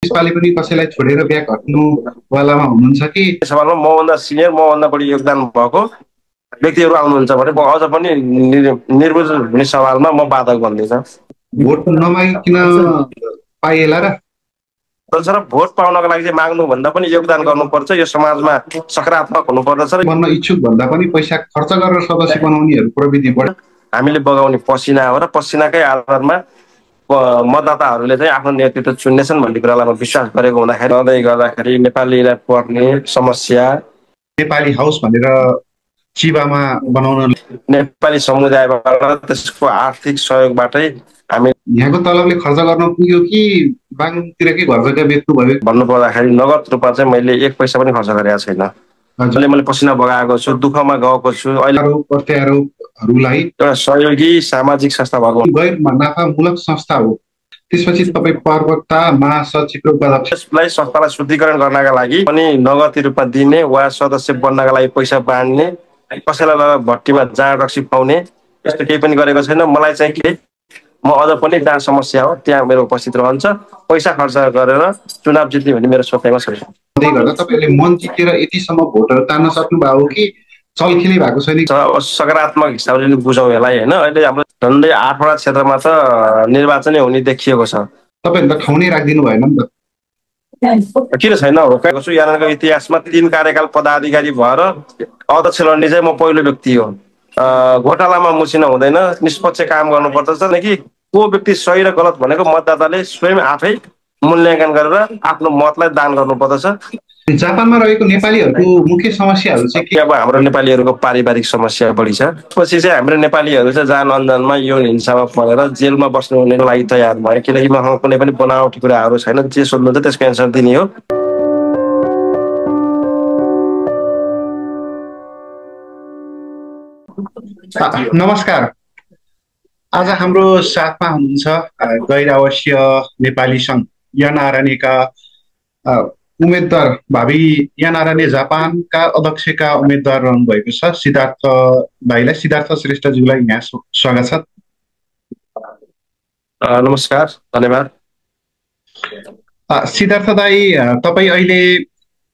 यसपालि पनि कसैलाई छोडेर ब्याक हट्नुवालामा हुनुहुन्छ कि? सवालमा मभन्दा सिनियर, मभन्दा बढी योगदान भएको व्यक्तिहरू आउनुहुन्छ भने अझ पनि निर्बुझ हुने सवालमा म बाधक बन्दिनँ। भोट नमागिकन पाइएला र तर भोट पाउनको लागि चाहिँ माग्नुभन्दा पनि योगदान गर्नुपर्छ, यो समाजमा सकारात्मक हुनुपर्दछ। बन्न इच्छुक भन्दा पनि पैसा खर्च गरेर सदस्य बनाउनेहरू प्रविधि बढ्यो। हामीले बगाउने पसिना हो र पसिनाकै आधारमा मतदाताहरूले चाहिँ आफ्नो नेतृत्व चुन्नेछन् भन्ने कुरालाई म विश्वास गरेको हुँदाखेरि रहँदै गर्दाखेरि नेपालीलाई पर्ने समस्या नेपाली हाउस भनेर चिबामा बनाउन नेपाली समुदायबाट त्यसको आर्थिक सहयोगबाटै हामी यहाँको तलबले खर्च गर्न पुग्यो कि बाङतिरकै घर जग्गा बेच्नु भयो? भन्नु पर्दाखेरि नगद रूपमा चाहिँ मैले 1 पैसा पनि खर्च गरेको छैन। मैले पसिना बगाएको छु, दुःखमा गएको छु। अहिले प्रत्यारोपहरूलाई एउटा सहयोगी सामाजिक संस्था भएको गैर नाफामूलक संस्था हो। त्यसपछि तपाईँ प्रवक्ता, महासचिव र उपाध्यक्ष यसलाई संस्थालाई शुद्धिकरण गर्नका लागि पनि नगदी रूपमा दिने वा सदस्य बन्नका लागि पैसा बाँड्ने, कसैलाई भट्टीमा जाँड रक्सी पाउने यस्तो केही पनि गरेको छैन। मलाई चाहिँ के म अझ पनि जहाँ समस्या हो त्यहाँ मेरो उपस्थित रहन्छ। पैसा खर्च गरेर चुनाव जित्ने भन्ने मेरो सोचाइमा छैन। गर्दा तपाईँले मन जितेर यतिसम्म भोटहरू तान्न सक्नुभयो हो कि चलखेलै भएको छैन? सकारात्मक हिसाबले बुझौँ यसलाई होइन। अहिले हाम्रो झन्डै 8वटा क्षेत्रमा त निर्वाचनै हुने देखिएको छ। तपाईँले त ठाउँ नै राखिदिनु भएन नि त? किन छैन? रोकेको छु। यहाँको इतिहासमा 3 कार्यकाल पदाधिकारी भएर अध्यक्ष लड्ने चाहिँ म पहिलो व्यक्ति हो। घोटालामा मुसिन हुँदैन, निष्पक्ष काम गर्नुपर्दछ कि को व्यक्ति सही र गलत भनेको मतदाताले स्वयं आफै मूल्याङ्कन गरेर आफ्नो मतलाई दान गर्नुपर्दछ। जापानमा रहेको नेपालीहरूको मुख्य समस्याहरू चाहिँ के? अब हाम्रो नेपालीहरूको पारिवारिक समस्या बढी छ। पछि चाहिँ हाम्रो नेपालीहरू चाहिँ जान अनजानमा यौन हिंसामा परेर जेलमा बस्नु हुनेको लागि तयार भयो, किनकि मसँग कुनै पनि बनावटी कुराहरू छैन। जे सोध्नुहुन्छ त्यसको एन्सर दिने हो। नमस्कार। आज हाम्रो साथमा हुनुहुन्छ गैर आवासीय नेपाली सङ्घ यानारानेका उम्मेदवार, भावी यानाराने जापानका अध्यक्षका उम्मेदवार रहनु भएको छ सिद्धार्थ भाइलाई, सिद्धार्थ श्रेष्ठज्यूलाई यहाँ स्वागत छ। नमस्कार, धन्यवाद। सिद्धार्थ दाई, तपाईँ अहिले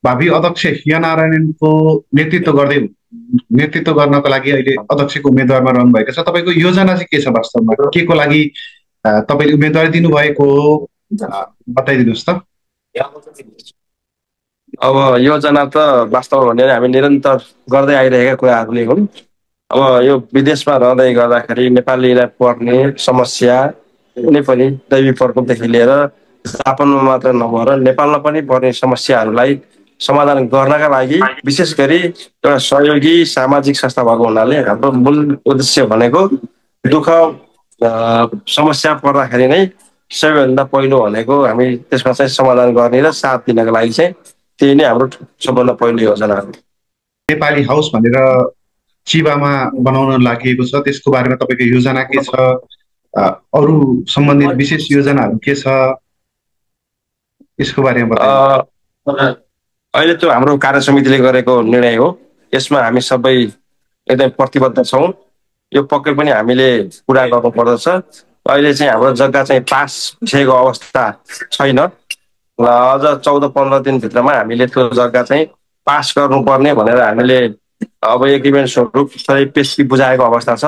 भावी अध्यक्ष यानारायणको नेतृत्व गर्नको लागि अहिले अध्यक्षको उम्मेदवारमा रहनु भएको छ। तपाईँको योजना चाहिँ के छ वास्तवमा? के को लागि तपाईँले उम्मेदवारी दिनुभएको हो, बताइदिनुहोस् त। अब योजना त वास्तवमा भने हामी निरन्तर गर्दै आइरहेका कुराहरूले हुन्। अब यो विदेशमा रहँदै गर्दाखेरि नेपालीलाई पर्ने समस्या कुनै पनि दैवी प्रकोपदेखि लिएर जापानमा मात्र नभएर नेपालमा पनि पर्ने समस्याहरूलाई समाधान गर्नका लागि विशेष गरी एउटा सहयोगी सामाजिक संस्था भएको हुनाले हाम्रो मूल उद्देश्य भनेको दुःख समस्या पर्दाखेरि नै सबैभन्दा पहिलो भनेको हामी त्यसमा चाहिँ समाधान गर्ने र साथ दिनको लागि चाहिँ त्यही नै हाम्रो सबभन्दा पहिलो योजना हो। नेपाली हाउस भनेर चिबामा बनाउन लागि छ, त्यसको बारेमा तपाईँको योजना के छ? अरू सम्बन्धित विशेष योजनाहरू के छ, यसको बारेमा बताइदिनुहोस्। अहिले त्यो हाम्रो कार्य समितिले गरेको निर्णय हो। यसमा हामी सबै एकदम प्रतिबद्ध छौँ। यो पक्कै पनि हामीले पुरा गर्नुपर्दछ। अहिले चाहिँ हाम्रो जग्गा चाहिँ पास भइसकेको अवस्था छैन। अझ 14-15 दिनभित्रमा हामीले त्यो जग्गा चाहिँ पास गर्नुपर्ने भनेर हामीले अब एग्रिमेन्ट स्वरूप पेशकी बुझाएको अवस्था छ।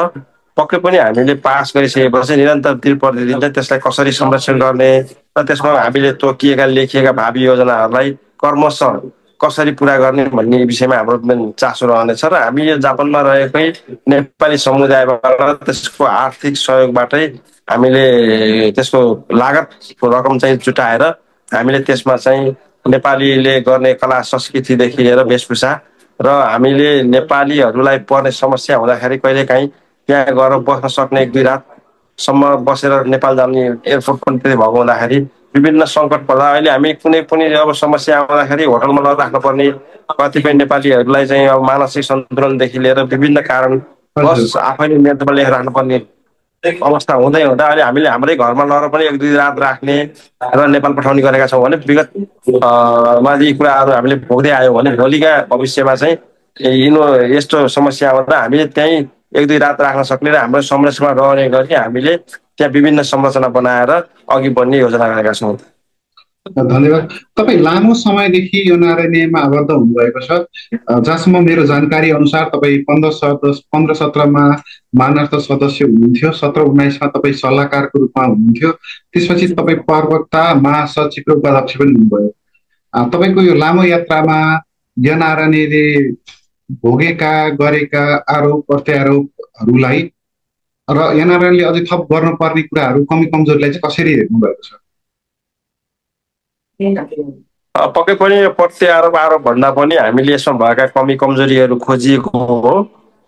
पक्कै पनि हामीले पास गरिसकेपछि निरन्तर दिन प्रतिदिन चाहिँ त्यसलाई कसरी संरक्षण गर्ने र त्यसमा हामीले तोकिएका लेखिएका भावी योजनाहरूलाई क्रमशः कसरी पुरा गर्ने भन्ने विषयमा हाम्रो चासो रहनेछ र हामी यो जापानमा रहेकै नेपाली समुदायबाट त्यसको आर्थिक सहयोगबाटै हामीले त्यसको लागतको रकम चाहिँ जुटाएर हामीले त्यसमा चाहिँ नेपालीले गर्ने कला संस्कृतिदेखि लिएर वेशभूषा र हामीले नेपालीहरूलाई पर्ने समस्या हुँदाखेरि कहिलेकाहीँ त्यहाँ गएर बस्न सक्ने 1-2 रातसम्म बसेर नेपाल जाने एयरपोर्ट पनि त्यही भएको हुँदाखेरि विभिन्न सङ्कट पर्दा अहिले हामी कुनै पनि अब समस्या आउँदाखेरि होटलमा नराख्नुपर्ने, कतिपय नेपालीहरूलाई चाहिँ अब मानसिक सन्तुलनदेखि लिएर विभिन्न कारण बस आफैले नेतृत्व लिएर राख्नुपर्ने अवस्था हुँदै हुँदा अहिले हामीले हाम्रै घरमा लगेर पनि 1-2 रात राख्ने र नेपाल पठाउने गरेका छौँ भने विगतमा यी कुराहरू हामीले भोग्दै आयौँ भने भोलिका भविष्यमा चाहिँ यस्तो समस्या आउँदा हामीले त्यहीँ 1-2 रात राख्न सक्ने र हाम्रो संरक्षणमा रहने गरी हामीले त्यहाँ विभिन्न संरचना बनाएर अघि बढ्ने योजना गरेका छौँ। धन्यवाद। तपाईँ लामो समयदेखि यो नारायणमा आबद्ध हुनुभएको छ। जहाँसम्म मेरो जानकारी अनुसार तपाईँ 15-17मा मानार्थ सदस्य हुनुहुन्थ्यो, 17-19मा तपाईँ सल्लाहकारको रूपमा हुनुहुन्थ्यो, त्यसपछि तपाईँ प्रवक्ता, महासचिव र उपाध्यक्ष पनि हुनुभयो। तपाईँको यो लामो यात्रामा एनआरएनएले भोगेका गरेका आरोप प्रत्यारोपहरूलाई र एनआरएनले अझै थप गर्नुपर्ने कुराहरू कमी कमजोरीलाई चाहिँ कसरी हेर्नु भएको छ? पक्कै पनि प्रत्यारोप आरोप भन्दा पनि हामीले यसमा भएका कमी कमजोरीहरू खोजिएको हो।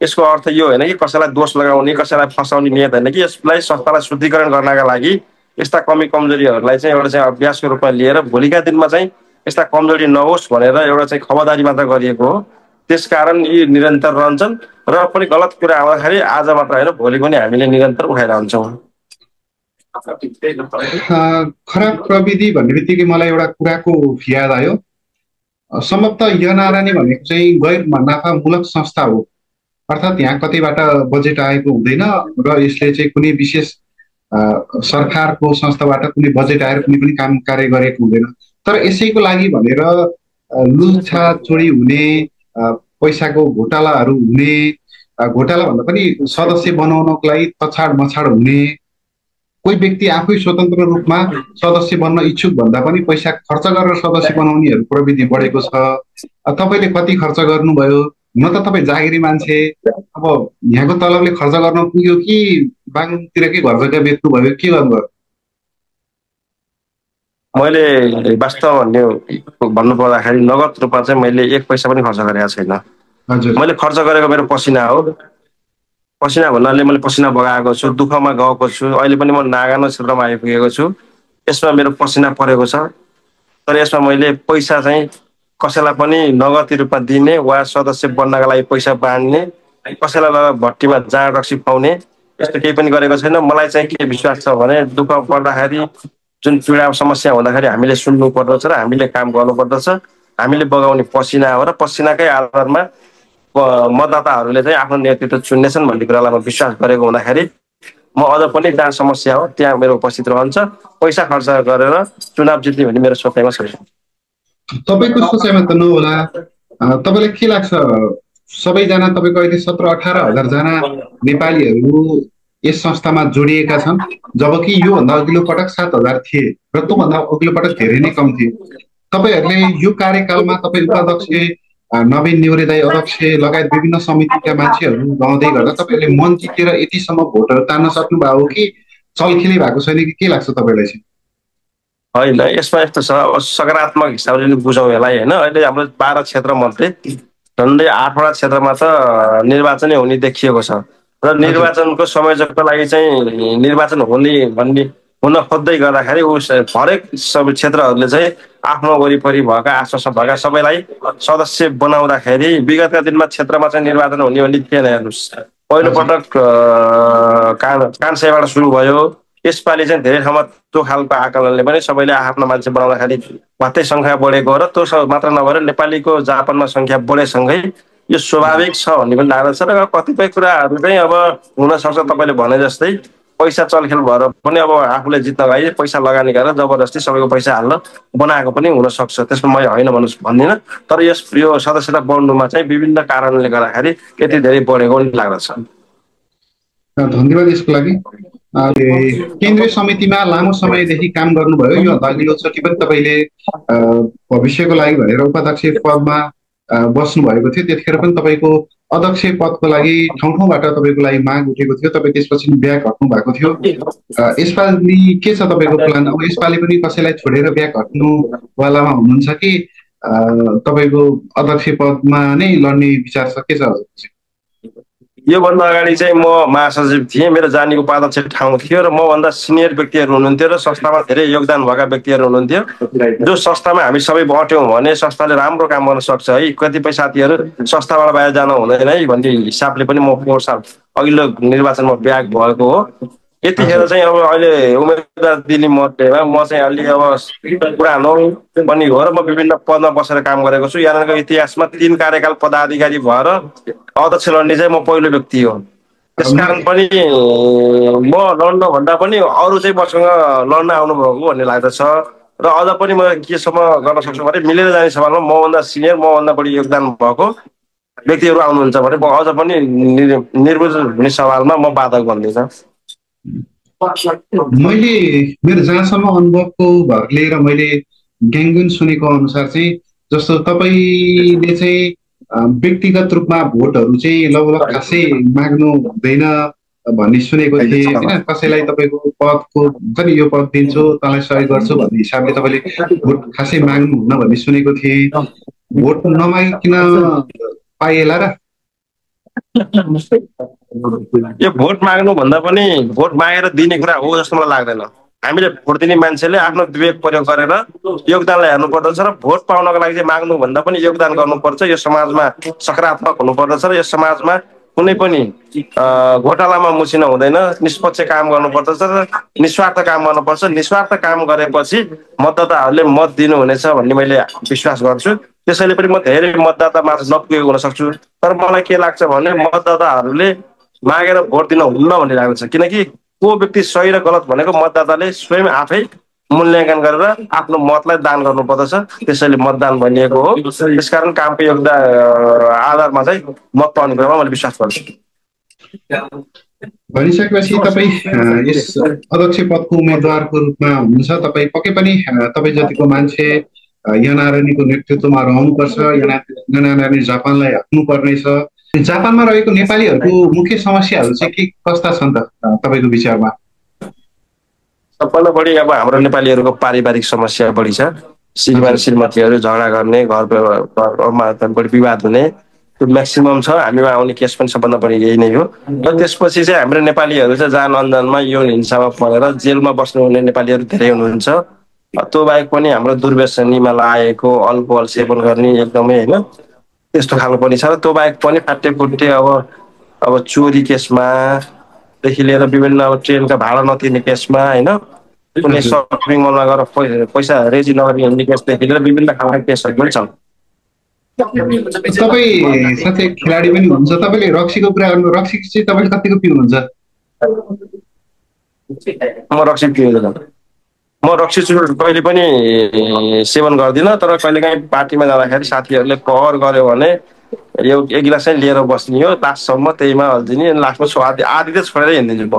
यसको अर्थ यो होइन कि कसैलाई दोष लगाउने, कसैलाई फसाउने नियत होइन कि यसलाई संस्थालाई शुद्धिकरण गर्नका लागि यस्ता कमी कमजोरीहरूलाई चाहिँ एउटा चाहिँ अभ्यासको रूपमा लिएर भोलिका दिनमा चाहिँ यस्ता कमजोरी नहोस् भनेर एउटा चाहिँ खबरदारी मात्र गरिएको हो। त्यसकारण यी निरन्तर रहन्छन् र पनि गलत कुरा आउँदाखेरि आज मात्र होइन भोलि पनि हामीले निरन्तर उठाइरहन्छौँ। खराब प्रविधि भन्ने बित्तिकै मलाई एउटा कुराको याद आयो। सम्भवतः एनआरएनए भनेको चाहिँ गैर नाफामूलक संस्था हो, अर्थात् यहाँ कतैबाट बजेट आएको हुँदैन र यसले चाहिँ कुनै विशेष सरकारको संस्थाबाट कुनै बजेट आएर कुनै पनि काम कार्य गरेको हुँदैन। तर यसैको लागि भनेर लुच्छा चोरी हुने, पैसाको घोटालाहरू हुने, घोटाला भन्दा पनि सदस्य बनाउनको लागि तछाड मछाड हुने, कोही व्यक्ति आफै स्वतन्त्र रूपमा सदस्य बन्न इच्छुक भन्दा पनि पैसा खर्च गरेर सदस्य बनाउनेहरू प्रविधि बढेको छ। तपाईँले कति खर्च गर्नुभयो? हुन त तपाईँ जागिरी मान्छे, अब यहाँको तलबले खर्च गर्न पुग्यो कि बाङतिरकै घर जग्गा बेच्नु भयो, के गर्नुभयो? मैले वास्तव भन्नु पर्दाखेरि नगद रूपमा चाहिँ मैले एक पैसा पनि खर्च गरेको छैन। मैले खर्च गरेको मेरो पसिना हो। पसिना भन्नाले मैले पसिना बगाएको छु, दुःखमा गएको छु, अहिले पनि म नागानो क्षेत्रमा आइपुगेको छु। यसमा मेरो पसिना परेको छ। तर यसमा मैले पैसा चाहिँ कसैलाई पनि नगदी रूपमा दिने वा सदस्य बन्नका लागि पैसा बाँड्ने, कसैलाई लगेर भट्टीमा जाँड रक्सी पाउने यस्तो केही पनि गरेको छैन। मलाई चाहिँ के विश्वास छ भने दुःख पर्दाखेरि, जुन पीडा समस्या हुँदाखेरि हामीले सुन्नु पर्दछ र हामीले काम गर्नुपर्दछ। हामीले बगाउने पसिना हो र पसिनाकै आधारमा मतदाताहरूले चाहिँ आफ्नो नेतृत्व चुन्नेछन् भन्ने कुरालाई म विश्वास गरेको हुँदाखेरि म अझ पनि जहाँ समस्या हो त्यहाँ मेरो उपस्थित रहन्छ। पैसा खर्च गरेर चुनाव जित्ने भन्ने मेरो सोचाइमा छैन। तपाईँको सोचाइमा त नहोला। तपाईँलाई के लाग्छ, सबैजना तपाईँको अहिले 17-18 हजारजना नेपालीहरू यस संस्थामा जोडिएका छन्, जबकि योभन्दा अघिल्लो पटक 7,000 थिए र त्योभन्दा अघिल्लो पटक धेरै नै कम थिए। तपाईँहरूले यो कार्यकालमा तपाईँ उपाध्यक्ष नवीन न्युरे दाई अध्यक्ष लगायत विभिन्न समितिका मान्छेहरू रहँदै गर्दा तपाईँहरूले मन जितेर यतिसम्म भोटहरू तान्न सक्नुभयो हो कि चलखेलै भएको छैन कि के लाग्छ तपाईँलाई चाहिँ? होइन, यसमा यस्तो छ, सकारात्मक हिसाबले बुझौँ यसलाई होइन। अहिले हाम्रो 12 क्षेत्र मध्ये झन्डै 8वटा क्षेत्रमा त निर्वाचनै हुने देखिएको छ र निर्वाचनको संयोजकको लागि चाहिँ निर्वाचन हुन खोज्दै गर्दाखेरि हरेक सबै क्षेत्रहरूले चाहिँ आफ्नो वरिपरि भएका आश्वासन भएका सबैलाई सदस्य बनाउँदाखेरि विगतका दिनमा क्षेत्रमा चाहिँ निर्वाचन हुने भन्ने थिएन। हेर्नुहोस्, पहिलोपटक कान्छाबाट सुरु भयो। यसपालि चाहिँ धेरै ठाउँमा त्यो खालको आकलनले पनि सबैले आफ्नो मान्छे बनाउँदाखेरि मात्रै सङ्ख्या बढेको र त्यो मात्र नभएर नेपालीको जापानमा सङ्ख्या बढेसँगै यो स्वाभाविक छ भन्ने पनि लाग्दछ र कतिपय कुराहरू चाहिँ अब हुनसक्छ तपाईँले भने जस्तै पैसा चलखेल भएर पनि अब आफूले जित्न लागि पैसा लगानी गरेर जबरजस्ती सबैको पैसा हाल्न बनाएको पनि हुनसक्छ। त्यसमा म होइन भन्दिनँ, तर यो सदस्यता बढ्नुमा चाहिँ विभिन्न कारणले गर्दाखेरि यति धेरै बढेको पनि लाग्दछ। धन्यवाद यसको लागि। केन्द्रीय समितिमा लामो समयदेखि काम गर्नुभयो, यो अघिल्लोचोटि पनि तपाईँले भविष्यको लागि भनेर उपाध्यक्ष पदमा बस्नु भएको थियो। त्यतिखेर पनि तपाईँको अध्यक्ष पदको लागि ठाउँ तपाईँको लागि माग उठेको थियो, तपाईँ त्यसपछि ब्याक हट्नु भएको थियो। यसपालि के छ तपाईँको प्लान? अब यसपालि पनि कसैलाई छोडेर ब्याक हट्नु वालामा हुनुहुन्छ कि तपाईँको अध्यक्ष पदमा नै लड्ने विचार छ, के छ? योभन्दा अगाडि चाहिँ म महासचिव थिएँ, मेरो जाने उपाध्यक्ष ठाउँ थियो र मभन्दा सिनियर व्यक्तिहरू हुनुहुन्थ्यो र संस्थामा धेरै योगदान भएका व्यक्तिहरू हुनुहुन्थ्यो। जो संस्थामा हामी सबै बट्यौँ भने संस्थाले राम्रो काम गर्न सक्छ है। कतिपय साथीहरू संस्थाबाट बाहिर जानु हुँदैन है भन्ने हिसाबले पनि म 4 साल अघिल्लो निर्वाचनमा ब्याक भएको हो। यतिखेर चाहिँ अब अहिले उम्मेदवार दिने मध्येमा म चाहिँ अलि अब पुरानो पनि हो र म विभिन्न पदमा बसेर काम गरेको छु। यहाँको इतिहासमा 3 कार्यकाल पदाधिकारी भएर अध्यक्ष लड्ने चाहिँ म पहिलो व्यक्ति हो। त्यसकारण पनि म लड्न भन्दा पनि अरू चाहिँ मसँग लड्न आउनुभएको भन्ने लाग्दछ। र अझ पनि म केसम्म गर्न सक्छु भने मिलेर जाने सवालमा मभन्दा सिनियर मभन्दा बढी योगदान भएको व्यक्तिहरू आउनुहुन्छ भने म अझ पनि निर्वाचन हुने सवालमा म बाधक बन्दिनँ। मैले मेरो जहाँसम्म अनुभवको भर लिएर मैले ग्याङगुन सुनेको अनुसार चाहिँ जस्तो तपाईँले चाहिँ व्यक्तिगत रूपमा भोटहरू चाहिँ लगभग खासै माग्नु हुँदैन भन्ने सुनेको थिएँ होइन। कसैलाई तपाईँको पदको हुन्छ नि यो पद दिन्छु तँलाई सहयोग गर्छु भन्ने हिसाबले तपाईँले भोट खासै माग्नुहुन्न भन्ने सुनेको थिएँ। भोट नमागिकन पाइएला र यो भोट माग्नु भन्दा पनि भोट मागेर दिने कुरा हो जस्तो मलाई लाग्दैन। हामीले भोट दिने मान्छेले आफ्नो विवेक प्रयोग गरेर योगदानलाई हेर्नुपर्दछ र भोट पाउनको लागि चाहिँ माग्नु भन्दा पनि योगदान गर्नुपर्छ। यो समाजमा सकारात्मक हुनुपर्दछ र यो समाजमा कुनै पनि घोटालामा मुसिन हुँदैन। निष्पक्ष काम गर्नुपर्दछ र निस्वार्थ काम गर्नुपर्छ। निस्वार्थ काम गरेपछि मतदाताहरूले मत दिनुहुनेछ भन्ने मैले विश्वास गर्छु। त्यसैले पनि म धेरै मतदातामा नपुगेको हुन सक्छु। तर मलाई के लाग्छ भने मतदाताहरूले मागेर भोट दिन हुन्न भन्ने लाग्छ। किनकि को व्यक्ति सही र गलत भनेको मतदाताले स्वयं आफै मूल्याङ्कन गरेर आफ्नो मतलाई दान गर्नुपर्दछ। त्यसैले मतदान भनिएको हो। त्यसकारण कामको योगदान आधारमा चाहिँ मत पाउने कुरामा मैले विश्वास गर्छु। भनिसकेपछि तपाईँ यस अध्यक्ष पदको उम्मेद्वारको रूपमा हुनुहुन्छ। तपाईँ पक्कै पनि तपाईँ जतिको मान्छे एनआरएनको नेतृत्वमा रहनुपर्छ। एनआरएन जापानलाई हट्नुपर्नेछ। जापानमा रहेको नेपालीहरूको मुख्य समस्याहरू चाहिँ के कस्ता छन् त तपाईँको विचारमा? सबभन्दा बढी अब हाम्रो नेपालीहरूको पारिवारिक समस्या बढी छ। श्रीमान श्रीमतीहरू झगडा गर्ने, घरमा बढी विवाद हुने त्यो म्याक्सिमम छ। हामीमा आउने केस पनि सबभन्दा बढी यही नै हो। र त्यसपछि चाहिँ हाम्रो नेपालीहरू चाहिँ जान अनजानमा यौन हिंसामा परेर जेलमा बस्नुहुने नेपालीहरू धेरै हुनुहुन्छ। त्यो बाहेक पनि हाम्रो दुर्व्यसनीमा लागेको अल्कोहल सेवन गर्ने एकदमै होइन त्यस्तो खालको पनि छ। र त्यो बाहेक पनि फाटेफुट्टे अब चोरी केसमा देखि लिएर विभिन्न अब ट्रेनका भाडा नतिर्ने केसमा होइन कुनै सपिङ मलमा गएर पैसा रेजी नगर्ने हिँड्ने केसदेखि लिएर विभिन्न खालका केसहरू पनि छन्। तपाईँ साथै खेलाडी पनि हुनुहुन्छ। तपाईँले रक्सीको कुरा गर्नु, रक्सी चाहिँ तपाईँले कतिको पिउनुहुन्छ? म रक्सी पिउँदैन। म रक्सी कहिले पनि सेवन गर्दिनँ। तर कहिलेकाहीँ पार्टीमा जाँदाखेरि साथीहरूले कहर गर्यो भने एक गिलास चाहिँ लिएर बस्ने हो। लास्टसम्म त्यहीमा हल्दिने। लास्टमा आधी त छोडेर हिँडिदिन्छु म।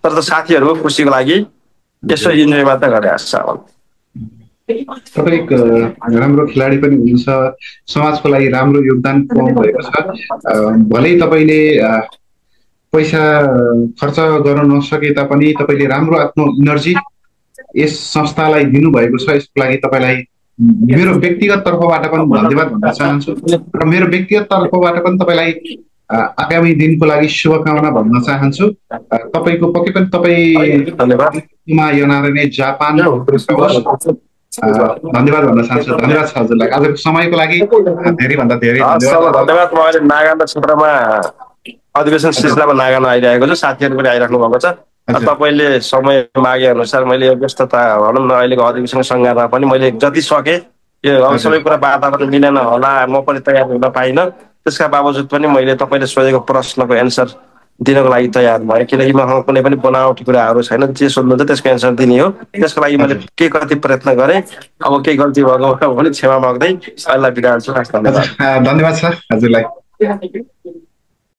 तर त साथीहरूको खुसीको लागि यसो इन्जोय मात्र गरेर आएको छ। तपाईँ राम्रो खेलाडी पनि हुनुहुन्छ। समाजको लागि राम्रो योगदान पुर्याउनु भएको छ। भलै तपाईँले पैसा खर्च गर्न नसके तापनि तपाईँले राम्रो आफ्नो इनर्जी यस संस्थालाई दिनुभएको छ। यसको लागि तपाईँलाई मेरो व्यक्तिगत तर्फबाट पनि धन्यवाद भन्न चाहन्छु। र मेरो व्यक्तिगत तर्फबाट पनि तपाईँलाई आगामी दिनको लागि शुभकामना भन्न चाहन्छु। तपाईँको पक्कै पनि तपाईँमा एनआरएन जापान धन्यवाद भन्न चाहन्छु। धन्यवाद छ हजुरलाई आजको समयको लागि धेरैभन्दा धेरै धन्यवाद। म अहिले नागालैन्ड क्षेत्रमा अधिवेशन सिलसिलामा नागालैन्ड आइरहेको छु। साथीहरू पनि आइराख्नु भएको छ। तपाईँले समय मागे अनुसार मैले यो व्यस्तता भनौँ न अहिलेको अधिवेशन सङ्घारमा पनि मैले जति सकेँ यो अब सबै कुरा वातावरण मिलेन होला, म पनि तयार हुन पाइनँ। त्यसका बावजुद पनि मैले तपाईँले सोधेको प्रश्नको एन्सर दिनको लागि तयार भएँ। किनकि मसँग कुनै पनि बनावटी कुराहरू छैन। जे सोध्नुहुन्छ त्यसको एन्सर दिने हो। त्यसको लागि मैले के कति प्रयत्न गरेँ। अब केही गल्ती भएको भने क्षमा माग्दै अहिले बिदा हुन्छु। धन्यवाद छ हजुरलाई।